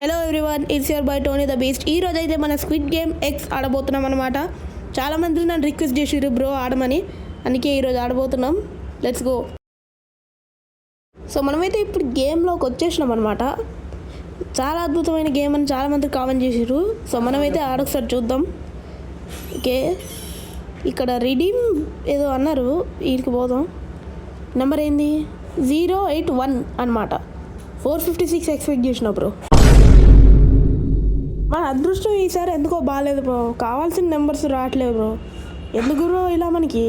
Hello everyone, it's your boy Tony the beast. ఈ రోజు అయితే మన స్క్విడ్ గేమ్ ఎక్స్ ఆడబోతున్నాం అనమాట. చాలామంది నన్ను రిక్వెస్ట్ చేసిర్రు బ్రో ఆడమని, అందుకే ఈరోజు ఆడబోతున్నాం. Let's go. సో మనమైతే ఇప్పుడు గేమ్లోకి వచ్చేసినాం అనమాట. చాలా అద్భుతమైన గేమ్ అని చాలామంది కామెంట్ చేసిర్రు. సో మనమైతే ఆడొకసారి చూద్దాం. ఓకే, ఇక్కడ రిడీమ్ ఏదో అన్నారు, వీటికి పోదాం. నెంబర్ ఏంది 081 అనమాట. 456 ఎక్స్పెక్ట్ చేసిన బ్రో. మన అదృష్టం ఈసారి ఎందుకో బాగాలేదు బ్రో. కావాల్సిన నెంబర్స్ రావట్లేదు బ్రో. ఎందుకు బ్రో ఇలా మనకి,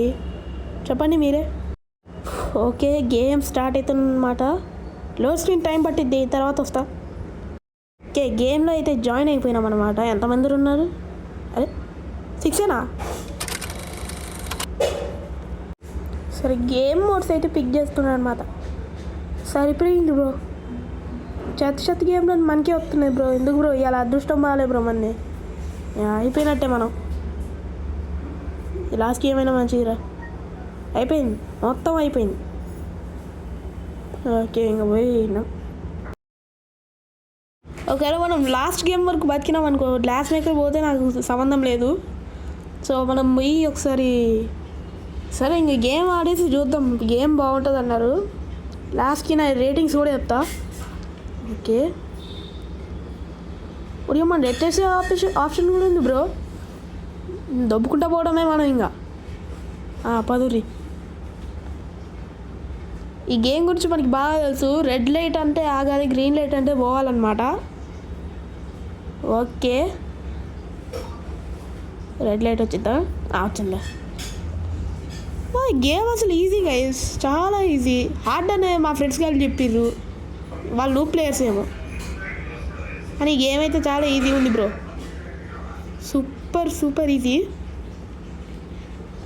చెప్పండి మీరే. ఓకే, గేమ్ స్టార్ట్ అవుతుందన్నమాట. లో స్క్రీన్ టైం పట్టిద్ది, తర్వాత వస్తా. ఓకే, గేమ్లో అయితే జాయిన్ అయిపోయినాం అనమాట. ఎంతమంది ఉన్నారు? అరే 6ఏనా? సరే, గేమ్ మోడ్స్ అయితే పిక్ చేస్తున్నాను అనమాట. సరిపోయింది బ్రో. చెత్త గేమ్లో మనకే వస్తున్నాయి బ్రో. ఎందుకు బ్రో ఇలా అదృష్టం బాగాలే బ్రో. మనని అయిపోయినట్టే మనం. లాస్ట్ గేమ్ అయినా మంచిగా అయిపోయింది, మొత్తం అయిపోయింది. ఓకే, ఇంకా పోయినాం. ఒకవేళ మనం లాస్ట్ గేమ్ వరకు బతికినాం అనుకో, గ్లాస్ మేకర్ పోతే నాకు సంబంధం లేదు. సో మనం పోయి ఒకసారి, సరే ఇంక గేమ్ ఆడేసి చూద్దాం. గేమ్ బాగుంటుంది అన్నారు. లాస్ట్కి నా రేటింగ్స్ కూడా చెప్తా. ఓకే, ఇప్పుడు మనం రెట్టేసే ఆప్షన్ కూడా ఉంది బ్రో. దొబ్బుకుంటా పోవడమే మనం ఇంకా. పదురి, ఈ గేమ్ గురించి మనకి బాగా తెలుసు. రెడ్ లైట్ అంటే ఆగాలి, గ్రీన్ లైట్ అంటే పోవాలన్నమాట. ఓకే, రెడ్ లైట్ వచ్చిద్దా? వచ్చిందా? గేమ్ అసలు ఈజీ గైస్, చాలా ఈజీ. హార్డ్ అనే మా ఫ్రెండ్స్ గారు చెప్పిర్రు, వాళ్ళు న్యూ ప్లేయర్స్ ఏమో. కానీ గేమ్ అయితే చాలా ఈజీ ఉంది బ్రో. Super easy.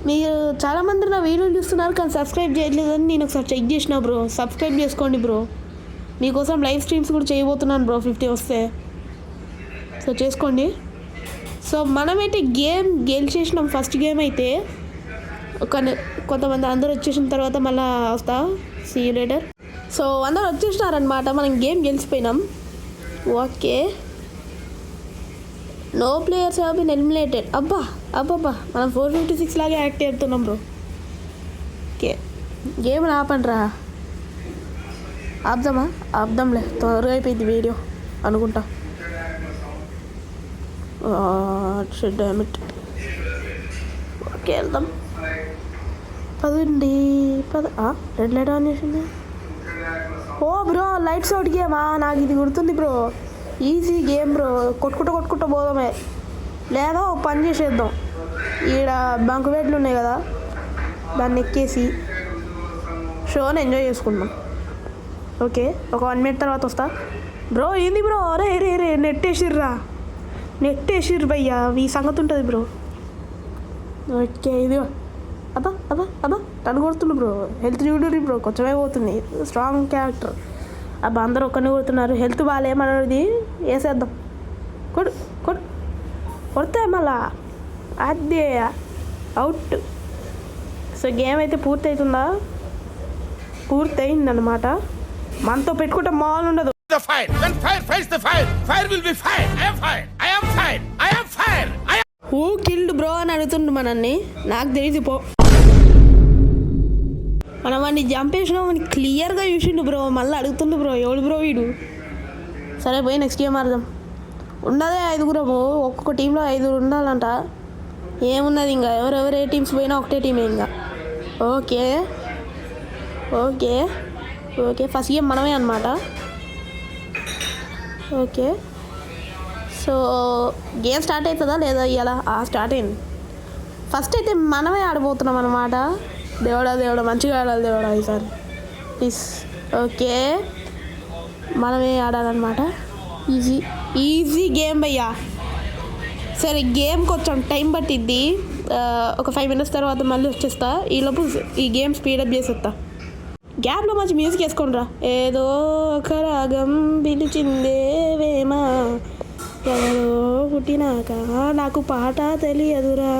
మీరు చాలామంది నా వీడియోలు చూస్తున్నారు కానీ సబ్స్క్రైబ్ చేయట్లేదని నేను ఒకసారి చెక్ చేసిన బ్రో. సబ్స్క్రైబ్ చేసుకోండి బ్రో. మీకోసం లైవ్ స్ట్రీమ్స్ కూడా చేయబోతున్నాను బ్రో 50 వస్తే. సో చేసుకోండి. సో మనమైతే గేమ్ గెలిచేసినాం. ఫస్ట్ గేమ్ అయితే కొంతమంది అందరూ వచ్చేసిన తర్వాత మళ్ళీ వస్తా. See you later. సో అందరూ వచ్చేసినారనమాట. మనం గేమ్ గెలిచిపోయినాం. Okay, no players have been eliminated. అబ్బా మనం 456 లాగే యాక్ట్ చేస్తున్నాం బ్రో. ఓకే, గేమ్ ఆపండిరా. ఆపుదాంలే, త్వరగా అయిపోయింది వీడియో అనుకుంటా. డామిట్. ఓకే, వెళ్దాం. రెడ్ లైట్ ఆన్ చేసింది. ఓ బ్రో, లైట్స్ అవుట్ గేమా? నాకు ఇది గుర్తుంది బ్రో. Easy game bro. కొట్టుకుంటూ పోదామే. లేదా ఒక పని చేసేద్దాం. ఈడ బంకు బెడ్లు ఉన్నాయి కదా, దాన్ని ఎక్కేసి షోని ఎంజాయ్ చేసుకుందాం. ఓకే, ఒక 1 minute తర్వాత వస్తా బ్రో. ఏంది బ్రో? రే నెట్ వేసిర్రు భయ్యా. ఈ సంగతి ఉంటుంది బ్రో. ఓకే, ఇదిగో. అబ్బా నన్ను కొడుతుండు బ్రో. హెల్త్ చూడు బ్రో, కొంచెమే పోతుంది. Strong character. అందరూ ఒక్కరిని కొడుతున్నారు. హెల్త్ బాగాలేమన్నది వేసేద్దాం. కొడితే మళ్ళా అదే అవుట్. సో గేమ్ అయితే పూర్తయిందన్నమాట. మనతో పెట్టుకుంటే మామూలు ఉండదు. హూ కిల్డ్ బ్రో అని అడుగుతుండు మనల్ని. నాకు తెలియదు పో. మనం వాడిని చంపేసినాం అని క్లియర్గా చూసిండు బ్రో. మళ్ళీ అడుగుతుండు బ్రో, ఎవడు బ్రో వీడు? సరే, పోయి నెక్స్ట్ గేమ్ ఆడదాం. ఉన్నదే 5 ఒక్కొక్క టీంలో 5 ఉండాలంట. ఏమున్నది ఇంకా, ఎవరెవరు ఏ టీమ్స్ పోయినా ఒకటే టీమే ఇంకా. ఓకే ఫస్ట్ గేమ్ మనమే అనమాట. ఓకే, సో గేమ్ స్టార్ట్ అవుతుందా లేదా ఇలా? స్టార్ట్ అయింది. ఫస్ట్ అయితే మనమే ఆడబోతున్నాం అనమాట. దేవుడా మంచిగా ఆడాలి దేవుడా ఈసారి ప్లీజ్. ఓకే, మనమే ఆడాలన్నమాట. ఈజీ గేమ్ భయ్యా. సరే, గేమ్కి కొంచెం టైం పట్టిద్ది. ఒక 5 minutes తర్వాత మళ్ళీ వచ్చేస్తా. ఈలోపు ఈ గేమ్ స్పీడప్ చేసేస్తా. గ్యాప్లో మంచి మ్యూజిక్ వేసుకోండిరా. ఏదో ఒక రాగం పిలిచిందే వేమా, ఎవరో పుట్టినాక నాకు పాట తెలియదురా.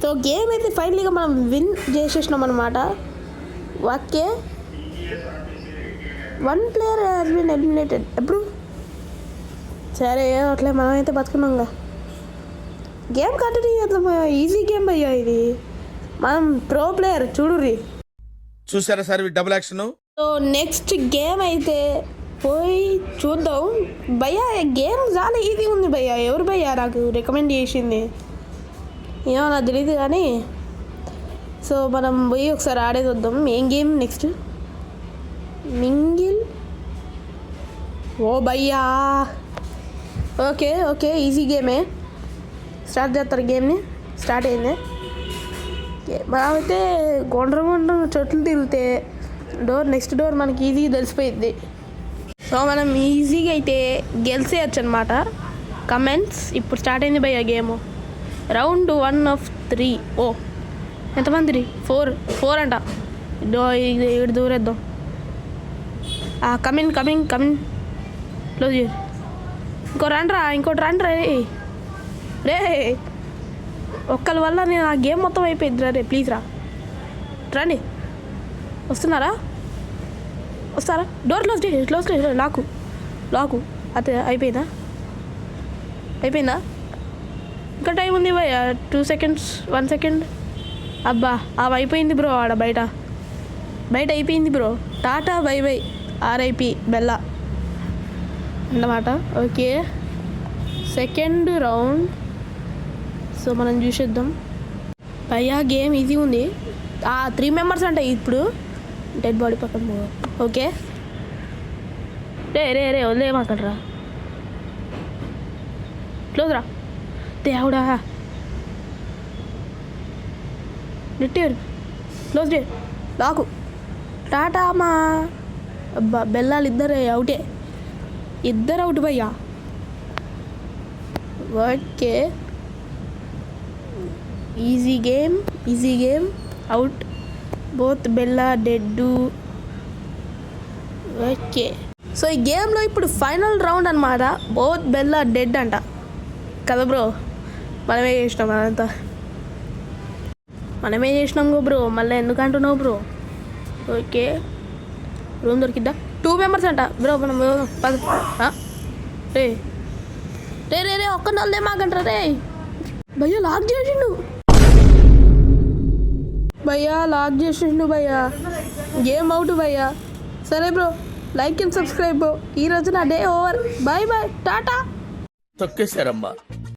సో గేమ్ అయితే ఫైనల్గా మనం విన్ చేసేసినాం అనమాట. Okay, 1 player has been eliminated. ఎప్పుడు సరే అట్లే మనమైతే బతుకున్నాంగా. గేమ్ కంటిన్యూ చేద్దాం భయ్యా. ఈజీ గేమ్ భయ్యా ఇది. మనం ప్రో ప్లేయర్ చూడుర్రి. చూసారా sir double action. So next game అయితే పోయి చూద్దాం భయ్యా. గేమ్ చాలా ఈజీ ఉంది భయ్యా. ఎవరు భయ్యా నాకు రికమెండ్ చేసింది ఏమో నాకు తెలియదు కానీ. సో మనం పోయి ఒకసారి ఆడేది వద్దాం. ఏం గేమ్ నెక్స్ట్? మింగిల్. ఓ భయ్యా ఓకే ఓకే ఈజీ గేమే. స్టార్ట్ చేస్తారు గేమ్ని. స్టార్ట్ అయింది. మనమైతే గుండ్రం చెట్లు తిరిగితే నెక్స్ట్ డోర్ మనకి ఈజీగా తెలిసిపోయింది. సో మనం ఈజీగా అయితే గెలిచేయచ్చు అనమాట. కమెంట్స్ ఇప్పుడు స్టార్ట్ అయింది భయ్యా గేమ్. Round 1 of 3. ఓ ఎంతమంది? 4 అంట. ఇటు దూరేద్దాం. కమిన్ క్లోజ్ చేయి. ఇంకోటి రండ్రా రే. ఒక్కరి వల్ల నేను ఆ గేమ్ మొత్తం అయిపోయింది రే. ప్లీజ్ రండి. వస్తారా? డోర్ క్లోజ్ చేయి. లాకు అదే అయిపోయిందా? ఇంకా టైం ఉంది భయ్య. 2 seconds 1 second. అబ్బా అవి అయిపోయింది బ్రో. ఆడ బయట అయిపోయింది బ్రో. టాటా బై RIP బెల్లా అన్నమాట. Okay second round. సో మనం చూసేద్దాం భయ్యా. గేమ్ ఈజీ ఉంది. 3 members అంట ఇప్పుడు. డెడ్ బాడీ పక్కన. ఓకే రే వదిలేమాకండ్రా. క్లోజ్ రా దేవుడా. నెట్టేరు క్లోజ్ డే. లాకు టాటా మా. అబ్బా బెల్లాలు ఇద్దరు అవుట్ భయ్యా. Okay easy game out. Both బెల్లా డెడ్. ఓకే సో ఈ గేమ్లో ఇప్పుడు ఫైనల్ రౌండ్ అనమాట. బోత్ బెల్లా డెడ్ అంట కదా బ్రో. మనమే చేసినాం బ్రో. మళ్ళీ ఎందుకు అంటున్నావు బ్రో? ఓకే రూమ్ దొరికిద్దా? 2 members అంట బ్రో. మనం రే ఒక్క నల్లే మాకంటారా రే. భయ్యా లాక్ చేసిండు భయ్యా. గేమ్ అవుట్ భయ్యా. సరే bro like and subscribe bro. ఈరోజు నా డే ఓవర్. బాయ్ టాటా. తొక్కేశారమ్మా.